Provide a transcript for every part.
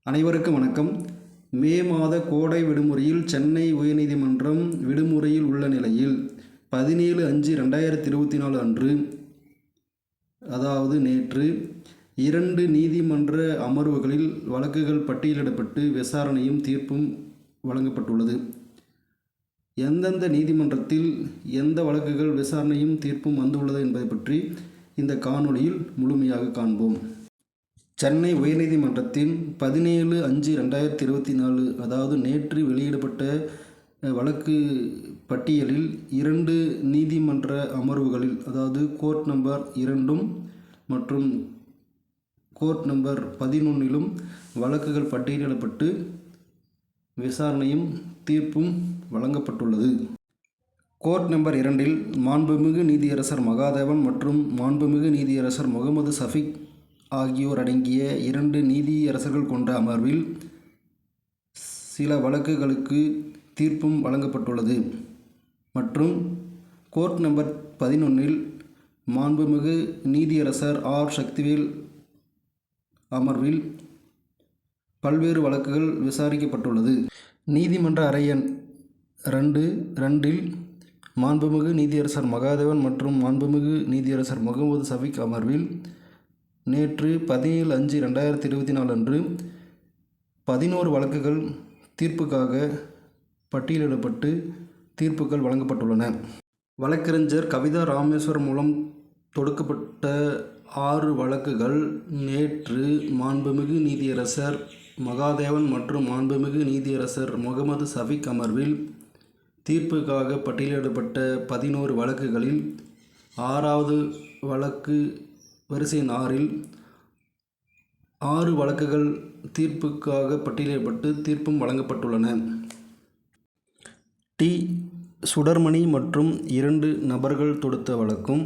அனைவருக்கும் வணக்கம். மே மாத கோடை விடுமுறையில் சென்னை உயர்நீதிமன்றம் விடுமுறையில் உள்ள நிலையில் 17/5/2024 அன்று, அதாவது நேற்று, 2 நீதிமன்ற அமர்வுகளில் வழக்குகள் பட்டியலிடப்பட்டு விசாரணையும் தீர்ப்பும் வழங்கப்பட்டுள்ளது. எந்தெந்த நீதிமன்றத்தில் எந்த வழக்குகள் விசாரணையும் தீர்ப்பும் வந்துள்ளது என்பதை பற்றி இந்த காணொளியில் முழுமையாக காண்போம். சென்னை உயர்நீதிமன்றத்தின் 17/5/2024 அதாவது நேற்று வெளியிடப்பட்ட வழக்கு பட்டியலில் 2 நீதிமன்ற அமர்வுகளில், அதாவது கோர்ட் நம்பர் 2 மற்றும் கோர்ட் நம்பர் 11 வழக்குகள் பட்டியலிடப்பட்டு விசாரணையும் தீர்ப்பும் வழங்கப்பட்டுள்ளது. கோர்ட் நம்பர் 2 மாண்புமிகு நீதியரசர் மகாதேவன் மற்றும் மாண்புமிகு நீதியரசர் முகமது சஃபிக் ஆகியோர் அடங்கிய 2 நீதியரசர்கள் கொண்ட அமர்வில் சில வழக்குகளுக்கு தீர்ப்பும் வழங்கப்பட்டுள்ளது. மற்றும் கோர்ட் நம்பர் 11 மாண்புமிகு நீதியரசர் ஆர். சக்திவேல் அமர்வில் பல்வேறு வழக்குகள் விசாரிக்கப்பட்டுள்ளது. நீதிமன்ற அறை எண் 2 மாண்புமிகு நீதியரசர் மகாதேவன் மற்றும் மாண்புமிகு நீதியரசர் முகமது சஃபிக் அமர்வில் நேற்று 17/5/2024 அன்று 11 வழக்குகள் தீர்ப்புக்காக பட்டியலிடப்பட்டு தீர்ப்புகள் வழங்கப்பட்டுள்ளன. வழக்கறிஞர் கவிதா ராமேஸ்வரம் மூலம் தொடுக்கப்பட்ட 6 வழக்குகள் நேற்று மாண்புமிகு நீதியரசர் மகாதேவன் மற்றும் மாண்புமிகு நீதியரசர் முகமது சஃபிக் அமர்வில் தீர்ப்புக்காக பட்டியலிடப்பட்ட 11 வழக்குகளில் 6வது வழக்கு வரிசை எண் 6ல் 6 வழக்குகள் தீர்ப்புக்காக பட்டியலிடப்பட்டு தீர்ப்பும் வழங்கப்பட்டுள்ளன. டி. சுடர்மணி மற்றும் 2 நபர்கள் தொடுத்த வழக்கும்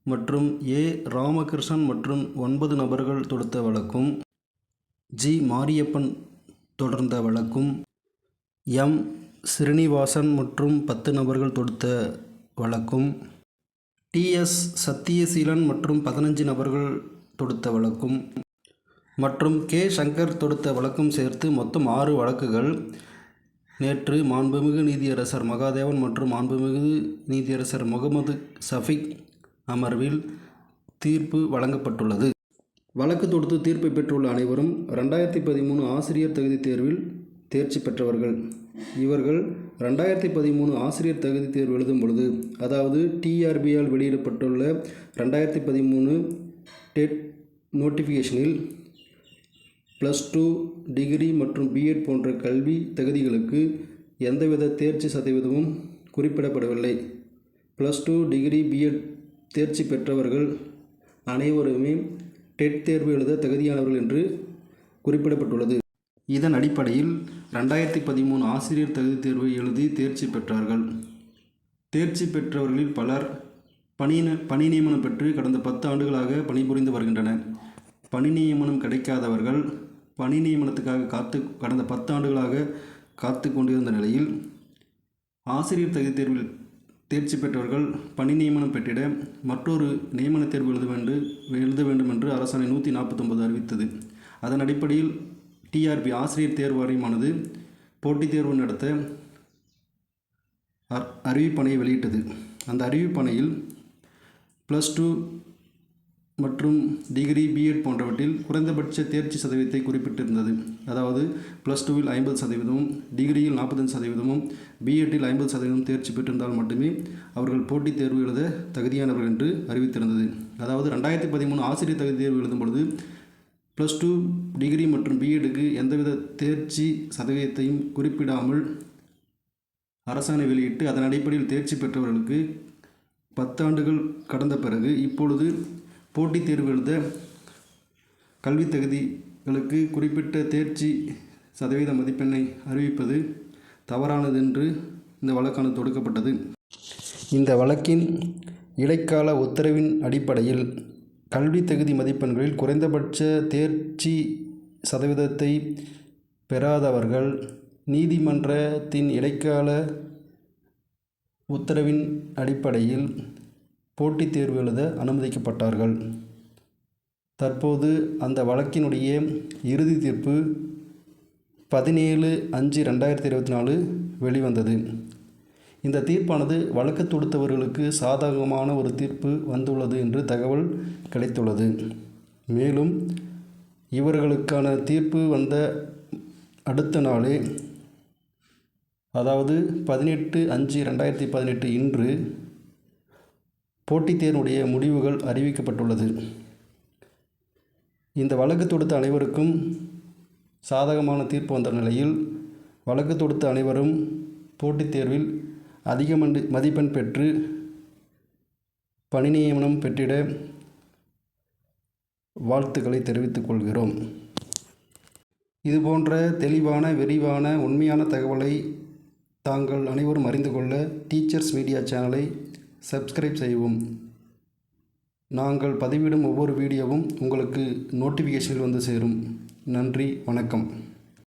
மற்றும் ஏ. ராமகிருஷ்ணன் மற்றும் 9 நபர்கள் தொடுத்த வழக்கும், ஜி. மாரியப்பன் தொடர்ந்த வழக்கும், எம். ஸ்ரீனிவாசன் மற்றும் 10 நபர்கள் தொடுத்த வழக்கும், டி. எஸ். சத்தியசீலன் மற்றும் 15 நபர்கள் தொடுத்த வழக்கும் மற்றும் கே. சங்கர் தொடுத்த வழக்கும் சேர்த்து மொத்தம் 6 வழக்குகள் நேற்று மாண்புமிகு நீதியரசர் மகாதேவன் மற்றும் மாண்புமிகு நீதியரசர் முகமது சஃபிக் அமர்வில் தீர்ப்பு வழங்கப்பட்டுள்ளது. வழக்கு தொடுத்து தீர்ப்பை பெற்றுள்ள அனைவரும் 2013 ஆசிரியர் தகுதி தேர்வில் தேர்ச்சி பெற்றவர்கள். இவர்கள் 2013 ஆசிரியர் தகுதி தேர்வு எழுதும் பொழுது, அதாவது டிஆர்பியால் வெளியிடப்பட்டுள்ள 2013 டெட் நோட்டிஃபிகேஷனில் +2 டிகிரி மற்றும் பிஎட் போன்ற கல்வி தகுதிகளுக்கு எந்தவித தேர்ச்சி சதவீதமும் குறிப்பிடப்படவில்லை. +2 டிகிரி பிஎட் தேர்ச்சி பெற்றவர்கள் அனைவருமே டெட் தேர்வு எழுத தகுதியானவர்கள் என்று குறிப்பிடப்பட்டுள்ளது. இதன் அடிப்படையில் 2013 ஆசிரியர் தகுதி தேர்வை எழுதி தேர்ச்சி பெற்றார்கள். தேர்ச்சி பெற்றவர்களில் பலர் பணி நியமனம் பெற்று கடந்த 10 ஆண்டுகளாக பணிபுரிந்து வருகின்றனர். பணி நியமனம் கிடைக்காதவர்கள் பணி நியமனத்துக்காக கடந்த 10 ஆண்டுகளாக காத்து கொண்டிருந்த நிலையில், ஆசிரியர் தகுதி தேர்வில் தேர்ச்சி பெற்றவர்கள் பணி நியமனம் பெற்றிட மற்றொரு நியமன தேர்வு எழுத வேண்டும் என்று அரசாணை 149 அறிவித்தது. அதன் அடிப்படையில் டிஆர்பி ஆசிரியர் தேர்வு வாரியமானது போட்டித் தேர்வு நடத்த அறிவிப்பணையை வெளியிட்டது. அந்த அறிவிப்பணையில் +2 மற்றும் டிகிரி பிஎட் போன்றவற்றில் குறைந்தபட்ச தேர்ச்சி சதவீதத்தை குறிப்பிட்டிருந்தது. அதாவது +2ல் 50%, டிகிரியில் 45%, பிஎட்டில் 50% தேர்ச்சி பெற்றிருந்தால் மட்டுமே அவர்கள் போட்டித் தேர்வு எழுத தகுதியானவர்கள் என்று அறிவித்திருந்தது. அதாவது 2013 ஆசிரியர் தகுதி தேர்வு எழுதும் பொழுது +2 டிகிரி மற்றும் பிஎட்டுக்கு எந்தவித தேர்ச்சி சதவீதத்தையும் குறிப்பிடாமல் அரசாணை வெளியிட்டு அதன் அடிப்படையில் தேர்ச்சி பெற்றவர்களுக்கு 10 ஆண்டுகள் கடந்த பிறகு இப்பொழுது போட்டித் தேர்வு எழுத கல்வி தகுதிகளுக்கு குறிப்பிட்ட தேர்ச்சி சதவீத மதிப்பெண்ணை அறிவிப்பது தவறானது என்று இந்த வழக்கானது தொடுக்கப்பட்டது. இந்த வழக்கின் இடைக்கால உத்தரவின் அடிப்படையில் கல்வி தகுதி மதிப்பெண்களில் குறைந்தபட்ச தேர்ச்சி சதவீதத்தை பெறாதவர்கள் நீதிமன்றத்தின் இடைக்கால உத்தரவின் அடிப்படையில் போட்டித் தேர்வு எழுத அனுமதிக்கப்பட்டார்கள். தற்போது அந்த வழக்கினுடைய இறுதி தீர்ப்பு 17/5/2024 வெளிவந்தது. இந்த தீர்ப்பானது வழக்கு தொடுத்தவர்களுக்கு சாதகமான ஒரு தீர்ப்பு வந்துள்ளது என்று தகவல் கிடைத்துள்ளது. மேலும் இவர்களுக்கான தீர்ப்பு வந்த அடுத்த நாளே, அதாவது 18/5/2018 இன்று போட்டித் தேர்வுடைய முடிவுகள் அறிவிக்கப்பட்டுள்ளது. இந்த வழக்கு தொடுத்த அனைவருக்கும் சாதகமான தீர்ப்பு வந்த நிலையில் வழக்கு தொடுத்த அனைவரும் போட்டித் தேர்வில் அதிக மதிப்பெண் பெற்று பணி நியமனம் பெற்றிட வாழ்த்துக்களை தெரிவித்துக் கொள்கிறோம். இதுபோன்ற தெளிவான, விரிவான, உண்மையான தகவலை தாங்கள் அனைவரும் அறிந்து கொள்ள டீச்சர்ஸ் மீடியா சேனலை சப்ஸ்கிரைப் செய்யவும். நாங்கள் பதிவிடும் ஒவ்வொரு வீடியோவும் உங்களுக்கு நோட்டிஃபிகேஷனில் வந்து சேரும். நன்றி, வணக்கம்.